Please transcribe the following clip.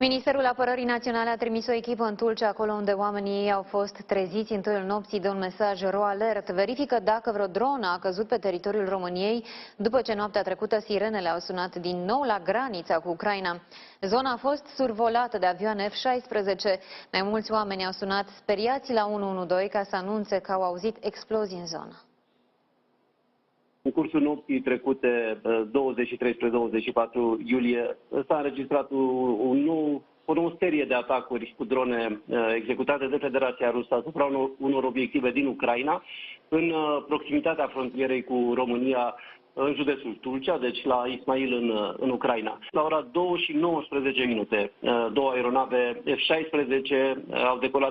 Ministerul Apărării Naționale a trimis o echipă în Tulcea, acolo unde oamenii au fost treziți în toiul nopții de un mesaj RO alert. Verifică dacă vreo dronă a căzut pe teritoriul României după ce noaptea trecută sirenele au sunat din nou la granița cu Ucraina. Zona a fost survolată de avioane F-16. Mai mulți oameni au sunat speriați la 112 ca să anunțe că au auzit explozii în zonă. În cursul nopții trecute, 23 spre 24 iulie, s-a înregistrat o nouă serie de atacuri cu drone executate de Federația Rusă asupra unor obiective din Ucraina, în proximitatea frontierei cu România, în județul Tulcea, deci la Ismail în Ucraina. La ora 2:19, două aeronave F-16 au decolat